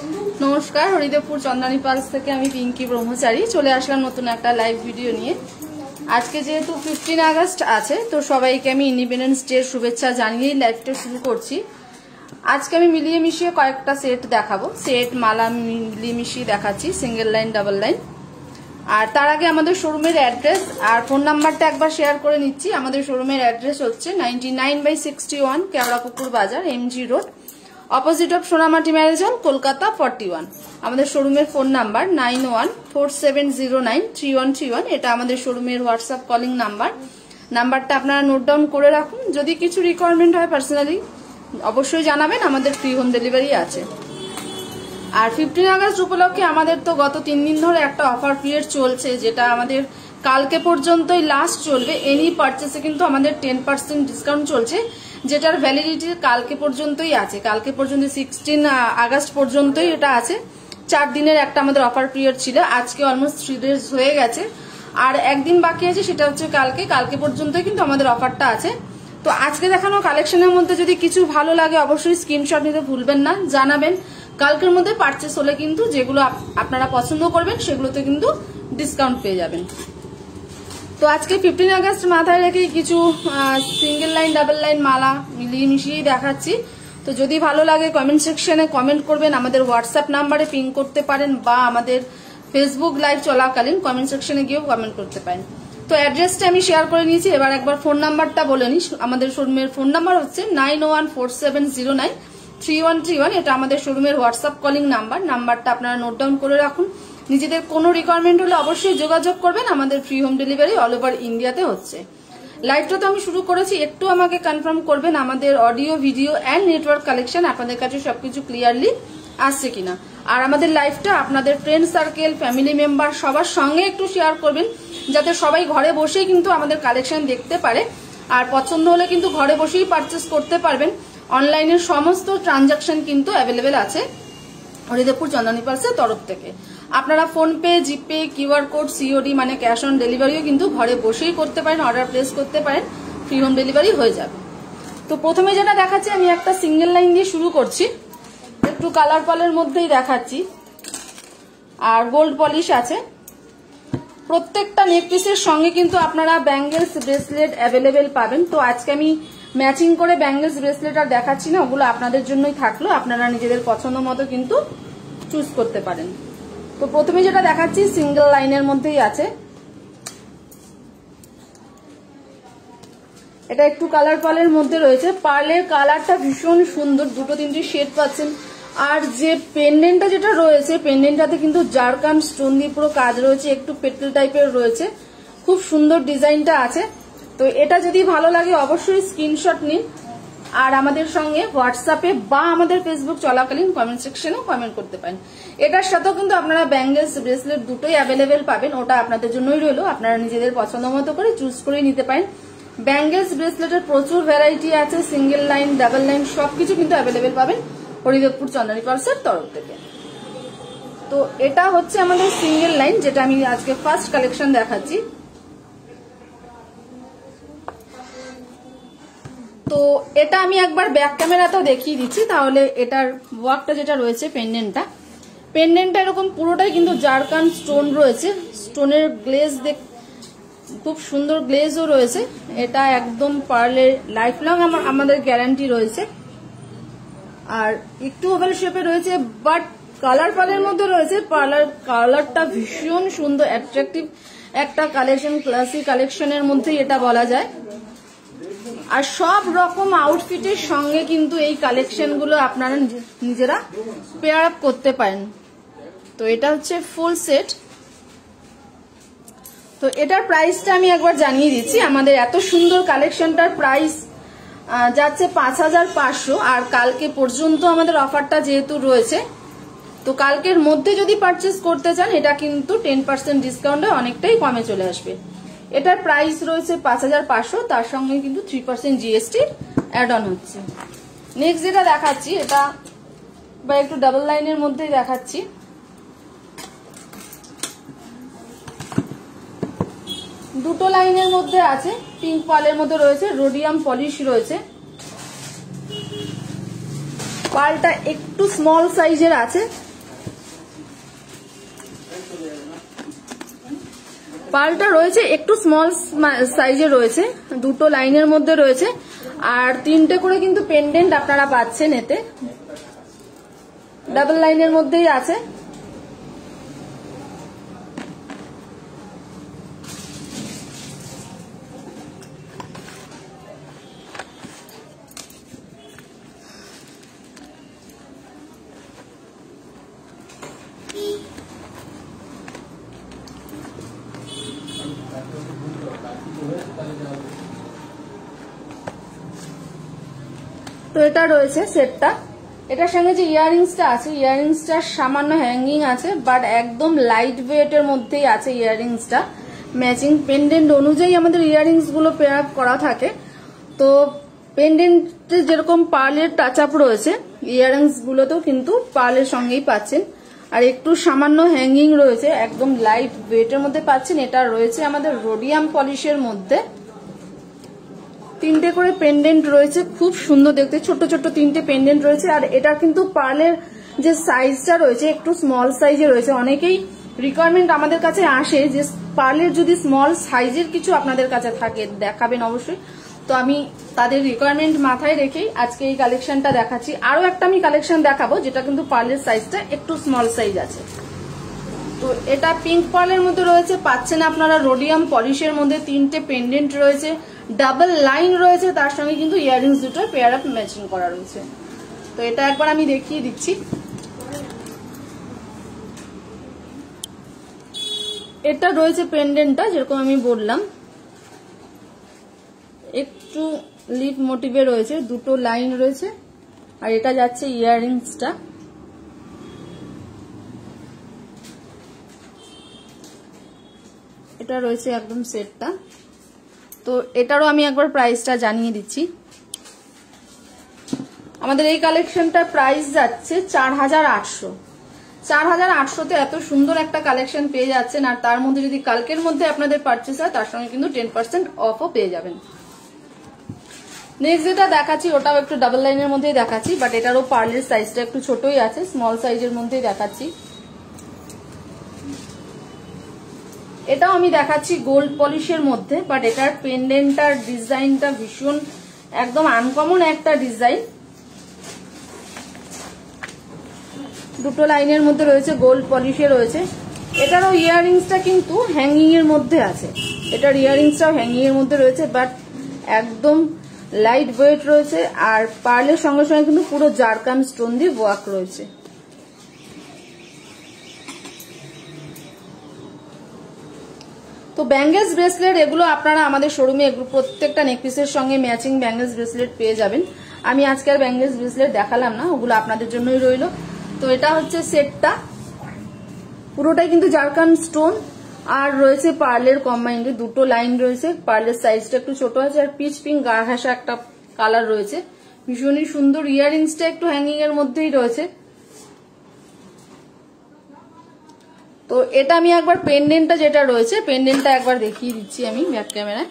नमस्कार हरिदेवपुर चंदानी पाल्स থেকে আমি পিঙ্কি ব্রহ্মচারী চলে আসলাম নতুন একটা লাইভ ভিডিও নিয়ে। আজকে যেহেতু 15 আগস্ট আছে তো সবাইকে আমি ইন্ডিপেন্ডেন্স ডে শুভেচ্ছা জানিয়ে লাইভটা শুরু করছি। আজকে আমি মিলিয়ে মিশিয়ে কয়েকটা সেট দেখাবো, সেট মালা মিলিয়ে মিশিয়ে দেখাচ্ছি, সিঙ্গেল লাইন ডাবল লাইন। আর তার আগে আমাদের শোরুমের অ্যাড্রেস আর ফোন নাম্বারটা একবার শেয়ার করে নিচ্ছি। আমাদের শোরুমের অ্যাড্রেস হচ্ছে 99/61 Keorapukur Bazar, MG road, opposite of Sonamati marriage hall, Kolkata 41। আমাদের শোরুমের ফোন নাম্বার 9147093131। এটা আমাদের শোরুমের হোয়াটসঅ্যাপ কলিং নাম্বারটা আপনারা নোট ডাউন করে রাখুন। যদি কিছু রিকোয়ারমেন্ট হয় পার্সোনালি অবশ্যই জানাবেন, আমাদের ফ্রি হোম ডেলিভারি আছে। আর 15 আগস্ট উপলক্ষে আমাদের তো গত 3 দিন ধরে একটা অফার পিরিয়ড চলছে, যেটা আমাদের কালকে পর্যন্তই লাস্ট চলবে। এনি পারচেসে কিন্তু আমাদের 10% ডিসকাউন্ট চলছে, যেটার ভ্যালিডিটি কালকে পর্যন্তই আছে। কালকে পর্যন্ত 16 আগস্ট পর্যন্তই এটা আছে। 4 দিনের একটা আমাদের অফার পিরিয়ড ছিল, আজকে অলমোস্ট 3 ডেজ হয়ে গেছে। আর একদিন বাকি আছে, সেটা হচ্ছে কালকে পর্যন্তই কিন্তু আমাদের অফারটা আছে। তো আজকে দেখানো কালেকশনের মধ্যে যদি কিছু ভালো লাগে অবশ্যই স্ক্রিনশট নিতে ভুলবেন না, জানাবেন। কালকের মধ্যে পারচেস হলে কিন্তু যেগুলো আপনারা পছন্দ করবেন সেগুলোতে কিন্তু ডিসকাউন্ট পেয়ে যাবেন। তো আজকে 15 আগস্ট মাথায় রেখে কিছু সিঙ্গেল লাইন ডাবল লাইন মালা মিলিয়ে মিশিয়েই দেখাচ্ছি। তো যদি ভালো লাগে কমেন্ট সেকশনে কমেন্ট করবেন, আমাদের হোয়াটসঅ্যাপ নাম্বারে পিং করতে পারেন বা আমাদের ফেসবুক লাইভ চলাকালীন কমেন্ট সেকশনে গিয়েও কমেন্ট করতে পারেন। তো অ্যাড্রেসটা আমি শেয়ার করে নিয়েছি, এবার একবার ফোন নাম্বারটা বলে নিই। আমাদের শোরুমের ফোন নাম্বার হচ্ছে 9147093131। এটা আমাদের শোরুমের হোয়াটসঅ্যাপ কলিং নাম্বারটা আপনারা নোট ডাউন করে রাখুন। নিজেদের কোনো রিকোয়ারমেন্ট হলে অবশ্যই যোগাযোগ করবেন, আমাদের free home delivery all over ইন্ডিয়াতে হচ্ছে। লাইভটা তো আমি শুরু করেছি, একটু আমাকে কনফার্ম করবেন আমাদের audio video and network collection আপনাদের কাছে সবকিছু ক্লিয়ারলি আসছে কিনা। আর আমাদের লাইভটা আপনাদের ফ্রেন্ড সার্কেল ফ্যামিলি মেম্বার সবার সঙ্গে একটু শেয়ার করবেন, যাতে সবাই ঘরে বসেই কিন্তু আমাদের কালেকশন দেখতে পারে। আর পছন্দ হলে কিন্তু ঘরে বসেই পারচেস করতে পারবেন। অনলাইনের সমস্ত ট্রানজাকশন কিন্তু অ্যাভেলেবেল আছে হরিদেবপুর চন্দানী পালসের তরফ থেকে। আপনারা ফোনপে, জিপে, কিউআর কোড, সিওডি মানে ক্যাশ অন ডেলিভারিও কিন্তু ঘরে বসেই করতে পারেন, অর্ডার প্লেস করতে পারেন, ফ্রি হোম ডেলিভারি হয়ে যাবে। তো প্রথমে যেটা দেখাচ্ছি আমি একটা সিঙ্গেল লাইন দিয়ে শুরু করছি, একটু কালার পলের মধ্যেই দেখাচ্ছি। আর গোল্ড পলিশ আছে। প্রত্যেকটা নেক পিসের সঙ্গে কিন্তু আপনারা ব্যাঙ্গেলস ব্রেসলেট অ্যাভেলেবেল পাবেন। তো আজকে আমি ম্যাচিং করে ব্যাঙ্গেলস ব্রেসলেট আর দেখাচ্ছি না, ওগুলো আপনাদের জন্যই থাকলো, আপনারা নিজেদের পছন্দ মতো কিন্তু চুজ করতে পারেন। তো প্রথমে যেটা দেখাচ্ছি সিঙ্গেল লাইনের মধ্যেই আছে, এটা একটু কালার পালের মধ্যে রয়েছে। পার্লের কালারটা ভীষণ সুন্দর, 2-3টি শেড পাচ্ছেন। আর যে পেন্ডেন্টটা যেটা রয়েছে, পেন্ডেন্টটাতে কিন্তু জারকান স্টোন দিয়ে পুরো কাজ রয়েছে, একটু পেট্রোল টাইপের রয়েছে, খুব সুন্দর ডিজাইনটা আছে। তো এটা যদি ভালো লাগে অবশ্যই স্ক্রিনশট নিন আর আমাদের সঙ্গে হোয়াটসঅ্যাপে বা আমাদের ফেসবুক চলাকালীন কমেন্ট সেকশনেও কমেন্ট করতে পারেন। এটার সাথেও কিন্তু আপনারা ব্যাঙ্গেলস ব্রেসলেট দুটোই অ্যাভেলেবেল পাবেন, ওটা আপনাদের জন্যই রইলো, আপনারা নিজেদের পছন্দ মতো করে চুজ করে নিতে পারেন। ব্যাঙ্গেলস ব্রেসলেটের প্রচুর ভ্যারাইটি আছে, সিঙ্গেল লাইন ডাবল লাইন সবকিছু কিন্তু অ্যাভেলেবেল পাবেন হরিদেবপুর চন্দানী পালসের তরফ থেকে। তো এটা হচ্ছে আমাদের সিঙ্গেল লাইন, যেটা আমি আজকে ফার্স্ট কালেকশন দেখাচ্ছি। তো এটা আমি একবার ব্যাক ক্যামেরাতেও দেখিয়ে দিচ্ছি, তাহলে এটার ওয়ার্কটা যেটা রয়েছে পেন্ডেন্টটা এরকম পুরোটাই কিন্তু জারকান স্টোন রয়েছে, স্টোনের গ্লেজ খুব সুন্দর গ্লেজও রয়েছে। এটা একদম পার্লের লাইফ লং আমাদের গ্যারান্টি রয়েছে। আর একটু ওভাল শেপে রয়েছে, বাট কালার পালের মধ্যে রয়েছে। কালারটা ভীষণ সুন্দর অ্যাট্রাকটিভ একটা কালেকশন, ক্লাসি কালেকশনের মধ্যেই এটা বলা যায়। আর সব রকম আউটফিটের সঙ্গে কিন্তু এই কালেকশনগুলো আপনারা নিজেরা পেয়ার আপ করতে পারেন। তো এটা হচ্ছে ফুল সেট। তো এটার প্রাইসটা আমি একবার জানিয়ে দিচ্ছি। আমাদের এত সুন্দর কালেকশনটার প্রাইস যাচ্ছে 5500। আর কালকে পর্যন্ত আমাদের অফারটা যেহেতু রয়েছে, তো কালকের মধ্যে যদি পারচেস করতে চান এটা কিন্তু 10% ডিসকাউন্টে অনেকটাই কমে চলে আসবে। এটার প্রাইস রয়েছে 5500, তার সঙ্গে কিন্তু 3% জিএসটি অ্যাড অন হচ্ছে। নেক্সট যেটা দেখাচ্ছি এটা বা একটু ডাবল লাইনের মধ্যেই দেখাচ্ছি। দুটো লাইনের মধ্যে আছে, পিঙ্ক পালের মধ্যে রয়েছে, রোডিয়াম পলিশ রয়েছে। পালটা একটু স্মল সাইজের আছে, পার্লটা রয়েছে একটু স্মল সাইজে রয়েছে, দুটো লাইনের মধ্যে রয়েছে, আর 3টে করে কিন্তু পেন্ডেন্ট আপনারা পাচ্ছেন, এতে ডাবল লাইনের মধ্যেই আছে। তো এটা রয়েছে সেটটা। এটার সঙ্গে যে ইয়াররিংসটা আছে, ইয়াররিংসটা সামান্য হ্যাঙ্গিং আছে, বাট একদম লাইট ওয়েট এর মধ্যেই আছে ইয়াররিংসটা। ম্যাচিং পেন্ডেন্ট অনুযায়ী আমাদের ইয়াররিংস গুলো পেয়ার আপ করা থাকে। তো পেন্ডেন্টে যেরকম পার্লের টাচ আপ রয়েছে, ইয়াররিংস গুলোতেও কিন্তু পার্লের সঙ্গেই পাচ্ছেন। আর একটু সামান্য হ্যাঙ্গিং রয়েছে, একদম লাইট ওয়েট এর মধ্যে পাচ্ছেন। এটা রয়েছে আমাদের রোডিয়াম পলিশের মধ্যে। 3টে করে পেন্ডেন্ট রয়েছে, খুব সুন্দর দেখতে, ছোট ছোট 3টে পেন্ডেন্ট রয়েছে। আর এটা কিন্তু পার্লের যে সাইজটা রয়েছে একটু স্মল সাইজে রয়েছে। অনেকেই রিকোয়ারমেন্ট আমাদের কাছে আসে যে পার্লের যদি স্মল সাইজের কিছু আপনাদের কাছে থাকে দেখাবেন অবশ্যই। তো আমি তাদের রিকোয়ারমেন্ট মাথায় রেখেই আজকে এই কালেকশনটা দেখাচ্ছি। আরো একটা আমি কালেকশন দেখাবো যেটা কিন্তু পার্লের সাইজটা একটু স্মল সাইজ আছে। তো এটা পিঙ্ক পার্লের মধ্যে রয়েছে, পাচ্ছেন আপনারা রোডিয়াম পলিশের মধ্যে। 3টে পেন্ডেন্ট রয়েছে, ডাবল লাইন রয়েছে, তার সঙ্গে কিন্তু ইয়াররিংস দুটো পেয়ার আপ ম্যাচিং করা রয়েছে। তো এটা একবার আমি দেখিয়ে দিচ্ছি। এটা রয়েছে পেন্ডেন্টটা, যেরকম আমি বললাম একটু লিফ মোটিভে রয়েছে, দুটো লাইন রয়েছে। আর এটা যাচ্ছে ইয়াররিংসটা। এটা রয়েছে একদম সেটটা। তো এটারও আমি একবার প্রাইসটা জানিয়ে দিচ্ছি। আমাদের এই কালেকশনটার প্রাইস যাচ্ছে 4800। 4800-তে এত সুন্দর একটা কালেকশন পেয়ে যাচ্ছেন। আর তার মধ্যে যদি কালকের মধ্যে আপনাদের পারচেস হয় তার সঙ্গে কিন্তু 10% অফও পেয়ে যাবেন। নেক্সট যেটা দেখাচ্ছি ওটাও একটু ডাবল লাইনের মধ্যেই দেখাচ্ছি, বাট এটারও পার্লের সাইজটা একটু ছোটই আছে, স্মল সাইজের মধ্যেই দেখাচ্ছি। এটাও আমি দেখাচ্ছি গোল্ড পলিশের মধ্যে, বাট এটার পেন্ডেন্টটার ডিজাইনটা ভীষণ একদম আনকমন একটা ডিজাইন। দুটো লাইনের মধ্যে রয়েছে, গোল্ড পলিশে রয়েছে। এটারও ইয়াররিংসটা কিন্তু হ্যাঙ্গিং এর মধ্যে আছে। এটার ইয়াররিংসটাও হ্যাঙ্গিং এর মধ্যে রয়েছে, বাট একদম লাইট ওয়েট রয়েছে। আর পার্লের সঙ্গে সঙ্গে কিন্তু পুরো জারকান স্টোন দিয়ে ওয়ার্ক রয়েছে। তো ব্যাঙ্গেলস ব্রেসলেট এগুলো আপনারা আমাদের শোরুমে প্রত্যেকটা নেকপিসের সঙ্গে ম্যাচিং ব্যাঙ্গেলস ব্রেসলেট পেয়ে যাবেন। আমি আজকে আর ব্যাঙ্গেলস ব্রেসলেট দেখালাম না, ওগুলো আপনাদের জন্যই রইল। তো এটা হচ্ছে সেটটা, পুরোটাই কিন্তু জারকান স্টোন আর রয়েছে পার্লের কম্বাইন্ডে। দুটো লাইন রয়েছে, পার্লের সাইজটা একটু ছোট আছে, আর পিচ পিঙ্ক গা ঘাসা একটা কালার রয়েছে, ভীষণই সুন্দর। ইয়াররিংসটা একটু হ্যাঙ্গিং এর মধ্যেই রয়েছে। তো এটা আমি একবার পেন্ডেন্টটা যেটা রয়েছে পেন্ডেন্টটা একবার দেখিয়ে দিচ্ছি আমি ব্যাক ক্যামেরায়।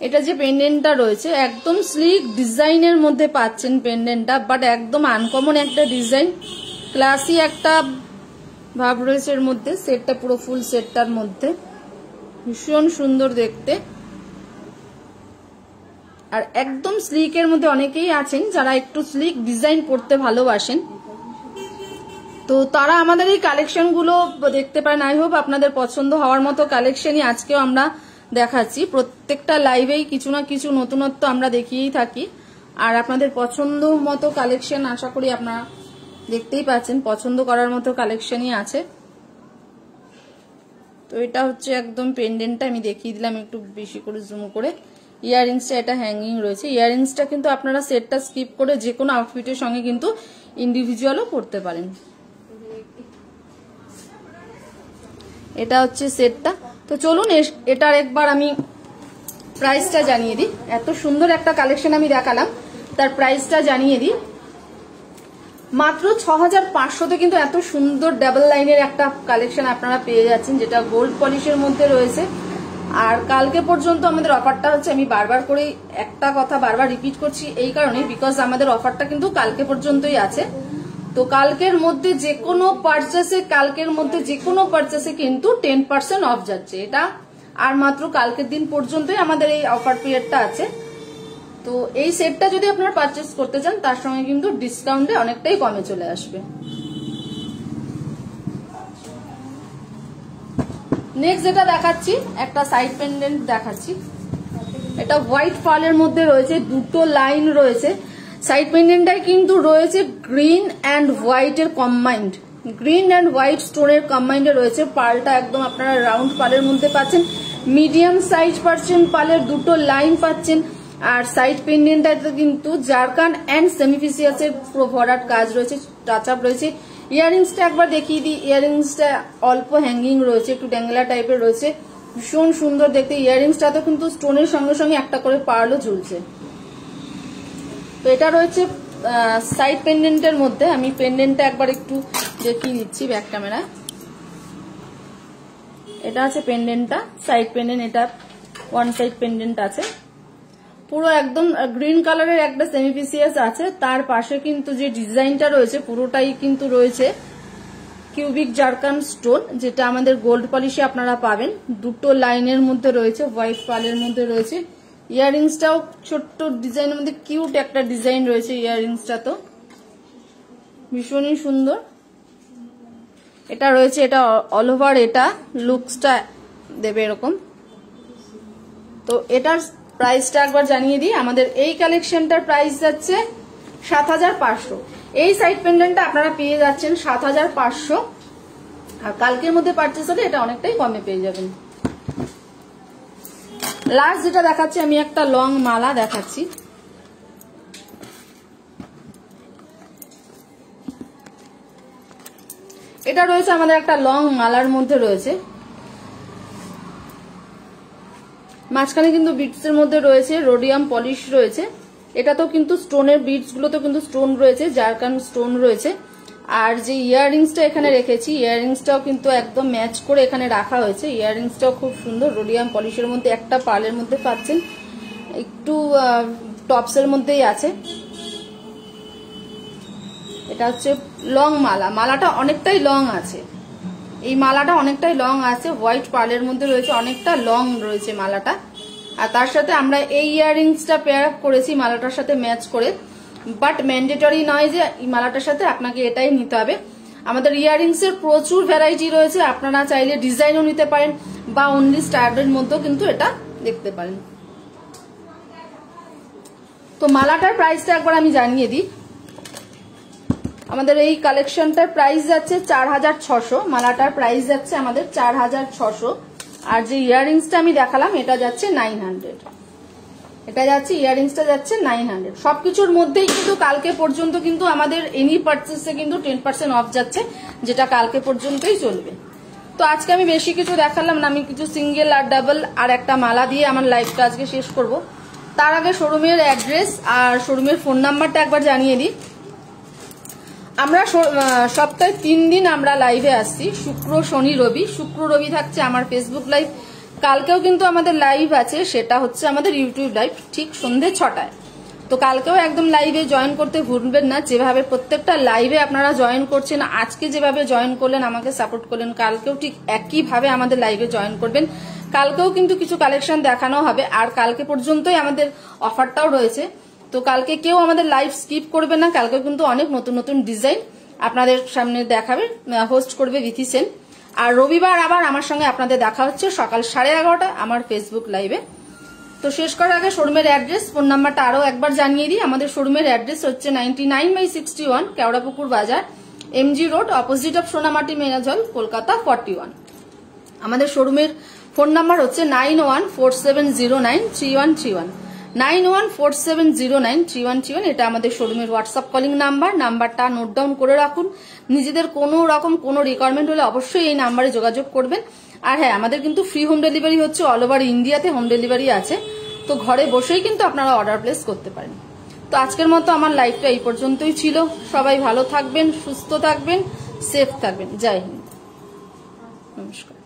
এটা যে পেন্ডেন্টটা রয়েছে একদম স্লিক ডিজাইনের মধ্যে পাচ্ছেন পেন্ডেন্টটা, বাট একদম আনকমন একটা ডিজাইন, ক্লাসি একটা ভাব রয়েছে এর মধ্যে। সেটটা পুরো ফুল সেটটার মধ্যে ভীষণ সুন্দর দেখতে। আর একদম স্লিকের মধ্যে অনেকেই আছেন যারা একটু স্লিক ডিজাইন করতে ভালোবাসেন, তো তারা আমাদের এই কালেকশন গুলো দেখতে পারেন। আই হোপ আপনাদের পছন্দ হওয়ার মতো কালেকশনই আজকেও আমরা দেখাচ্ছি। প্রত্যেকটা লাইভেই কিছু না কিছু নতুনত্ব আমরা দেখিয়েই থাকি। আর আপনাদের পছন্দ মতো কালেকশন আশা করি আপনারা দেখতেই পাচ্ছেন, পছন্দ করার মতো কালেকশনই আছে। তো এটা হচ্ছে একদম পেন্ডেন্টটা আমি দেখিয়ে দিলাম একটু বেশি করে জুম করে। ইয়াররিংসটা এটা হ্যাঙ্গিং রয়েছে। ইয়াররিংসটা কিন্তু আপনারা সেটটা স্কিপ করে যে কোনো আউটফিটের সঙ্গে কিন্তু ইন্ডিভিজুয়ালও করতে পারেন। এটা হচ্ছে সেটটা। তো চলুন এটার একবার আমি প্রাইসটা জানিয়ে দিই। এত সুন্দর একটা কালেকশন আমি দেখালাম, তার প্রাইসটা জানিয়ে দিই। মাত্র 6500-তে কিন্তু এত সুন্দর ডাবল লাইনের একটা কালেকশন আপনারা পেয়ে যাচ্ছেন, যেটা গোল্ড পলিশের মধ্যে রয়েছে। আর কালকে পর্যন্ত আমাদের অফারটা হচ্ছে, আমি বারবার করে একটা কথা বারবার রিপিট করছি এই কারণে, বিকজ আমাদের অফারটা কিন্তু কালকে পর্যন্তই আছে। তো কালকের মধ্যে যে কোনো পারচেসে কিন্তু 10% অফ যাচ্ছে। এটা আর মাত্র কালকের দিন পর্যন্তই আমাদের এই অফার পিরিয়ডটা আছে। তো এই সেটটা যদি আপনারা পারচেস করতে চান তার সঙ্গে কিন্তু ডিসকাউন্টে অনেকটাই কমে চলে আসবে। নেক্সট যেটা দেখাচ্ছি, একটা সাইড পেন্ডেন্ট দেখাচ্ছি। এটা হোয়াইট পার্লের মধ্যে রয়েছে, দুটো লাইন রয়েছে। সাইড পেন্ডেন্টটাই কিন্তু রয়েছে গ্রিন অ্যান্ড হোয়াইটের কম্বাইন্ড, গ্রিন অ্যান্ড হোয়াইট স্টোনের কম্বাইন্ডে রয়েছে। পার্লটা একদম আপনারা রাউন্ড পার্লের মধ্যে পাচ্ছেন, মিডিয়াম সাইজ পাচ্ছেন, পার্লের দুটো লাইন পাচ্ছেন। আর সাইড পেন্ডেন্টটাতে কিন্তু জারকান অ্যান্ড সেমিফিসিয়াসের পুরো ভরাট কাজ রয়েছে, টাচ আপ রয়েছে। ইয়াররিংসটা একবার দেখিয়ে দিই। ইয়াররিংসটা অল্প হ্যাঙ্গিং রয়েছে, একটু ড্যাঙ্গলা টাইপের রয়েছে, ভীষণ সুন্দর দেখতে। ইয়াররিংসটাতে কিন্তু স্টোনের সঙ্গে সঙ্গে একটা করে পার্লও ঝুলছে। তো এটা রয়েছে সাইড পেন্ডেন্টের মধ্যে। আমি পেন্ডেন্টটা একবার একটু দেখিয়ে দিচ্ছি ব্যাক ক্যামেরা। এটা আছে পেন্ডেন্টটা, সাইড পেন্ডেন্ট। এটা ওয়ান সাইড পেন্ডেন্ট আছে, পুরো একদম গ্রিন কালারের একটা সেমিফিসিয়াস আছে। তার পাশে কিন্তু যে ডিজাইনটা রয়েছে পুরোটাই কিন্তু রয়েছে কিউবিক জারকান স্টোন, যেটা আমাদের গোল্ড পলিশে আপনারা পাবেন। দুটো লাইনের মধ্যে রয়েছে, হোয়াইট পার্লের মধ্যে রয়েছে। ইয়াররিংসটাও ছোট্ট ডিজাইনের মধ্যে কিউট একটা ডিজাইন রয়েছে। ইয়াররিংসটা তো ভীষণই সুন্দর। এটা রয়েছে, এটা অল ওভার এটা লুকসটা দেবে এরকম। তো এটার প্রাইসটা একবার জানিয়ে দিই। আমাদের এই কালেকশনটার প্রাইস যাচ্ছে 7500। এই সাইড পেন্ডেন্টটা আপনারা পেয়ে যাচ্ছেন 7500, আর কালকের মধ্যে পারচেস হলে এটা অনেকটাই কমে পেয়ে যাবেন। লাস্ট যেটা দেখাচ্ছি, আমি একটা লং মালা দেখাচ্ছি। এটা রয়েছে আমাদের একটা লং মালার মধ্যে রয়েছে, মাঝখানে কিন্তু বিটস এর মধ্যে রয়েছে রোডিয়াম পলিশ রয়েছে। এটা তো কিন্তু স্টোনের, বিটস গুলো তো কিন্তু স্টোন রয়েছে, জারকান স্টোন রয়েছে। আর যে ইয়াররিংসটা এখানে রেখেছি, ইয়াররিংসটাও কিন্তু একদম ম্যাচ করে এখানে রাখা হয়েছে। ইয়াররিংসটাও খুব সুন্দর, রোডিয়াম পলিশের মধ্যে একটা পার্লের মধ্যে পাচ্ছেন, একটু টপসের মধ্যেই আছে। এটা হচ্ছে লং মালা, মালাটা অনেকটাই লং আছে। এই মালাটা অনেকটাই লং আছে, হোয়াইট পার্লের মধ্যে রয়েছে, অনেকটা লং রয়েছে মালাটা। আর তার সাথে আমরা এই ইয়াররিংসটা পেয়ার আপ করেছি মালাটার সাথে ম্যাচ করে। বাট ম্যান্ডেটরি নয় যে এই মালাটার সাথে আপনাকে এটাই নিতে হবে। আমাদের ইয়াররিংস এর প্রচুর ভ্যারাইটি রয়েছে, আপনারা চাইলে ডিজাইনও নিতে পারেন বা অনলি স্টার্টের মধ্যেও কিন্তু এটা দেখতে পারেন। তো মালাটার প্রাইসটা একবার আমি জানিয়ে দিই। আমাদের এই কালেকশনটার প্রাইস যাচ্ছে 4600, মালাটার প্রাইস যাচ্ছে আমাদের 4600। আর যে ইয়াররিংসটা আমি দেখালাম এটা যাচ্ছে 900, এটা যাচ্ছে ইয়াররিংসটা যাচ্ছে 900। সবকিছুর মধ্যেই কিন্তু কালকে পর্যন্ত কিন্তু আমাদের এনি পারচেসে কিন্তু 10% অফ যাচ্ছে, যেটা কালকে পর্যন্তই চলবে। তো আজকে আমি বেশি কিছু দেখালাম না, আমি কিছু সিঙ্গেল আর ডাবল আর একটা মালা দিয়ে আমার লাইভটা আজকে শেষ করব। তার আগে শোরুমের অ্যাড্রেস আর শোরুমের ফোন নাম্বারটা একবার জানিয়ে দিই। আমরা সপ্তাহে 3 দিন আমরা লাইভে আসছি, শুক্র শনি রবি। শুক্র রবি থাকছে আমার ফেসবুক লাইভ, কালকেও কিন্তু আমাদের লাইভ আছে, সেটা হচ্ছে আমাদের ইউটিউব লাইভ ঠিক সন্ধ্যে 6টায়। তো কালকেও একদম লাইভে জয়েন করতে ভুলবেন না। যেভাবে প্রত্যেকটা লাইভে আপনারা জয়েন করছেন, আজকে যেভাবে জয়েন করলেন, আমাকে সাপোর্ট করলেন, কালকেও ঠিক একইভাবে আমাদের লাইভে জয়েন করবেন। কালকেও কিন্তু কিছু কালেকশন দেখানো হবে, আর কালকে পর্যন্তই আমাদের অফারটাও রয়েছে। তো কালকে কেউ আমাদের লাইভ স্কিপ করবে না, কালকে কিন্তু অনেক নতুন নতুন ডিজাইন আপনাদের সামনে দেখাবে, হোস্ট করবে বিথি সেন। আর রবিবার আবার আমার সঙ্গে আপনাদের দেখা হচ্ছে সকাল 11:30 আমার ফেসবুক লাইভে। তো শেষ করার আগে শোরুমের অ্যাড্রেস, ফোন নাম্বারটা আরো একবার জানিয়ে দিই। আমাদের শোরুমের অ্যাড্রেস হচ্ছে 99/61 Keorapukur Bazar, MG road, opposite of Sonamati মেনাজল, কলকাতা 41। আমাদের শোরুমের ফোন নাম্বার হচ্ছে 9147093131, 9147093131। এটা আমাদের শোরুমের হোয়াটসঅ্যাপ কলিং নাম্বার। নাম্বারটা নোট ডাউন করে রাখুন। নিজেদের কোনো রকম কোনো রিকোয়ারমেন্ট হলে অবশ্যই এই নাম্বারে যোগাযোগ করবেন। আর হ্যাঁ, আমাদের কিন্তু ফ্রি হোম ডেলিভারি হচ্ছে, অল ওভার ইন্ডিয়াতে হোম ডেলিভারি আছে। তো ঘরে বসেই কিন্তু আপনারা অর্ডার প্লেস করতে পারেন। তো আজকের মতো আমার লাইভটা এই পর্যন্তই ছিল। সবাই ভালো থাকবেন, সুস্থ থাকবেন, সেফ থাকবেন। জয় হিন্দ, নমস্কার।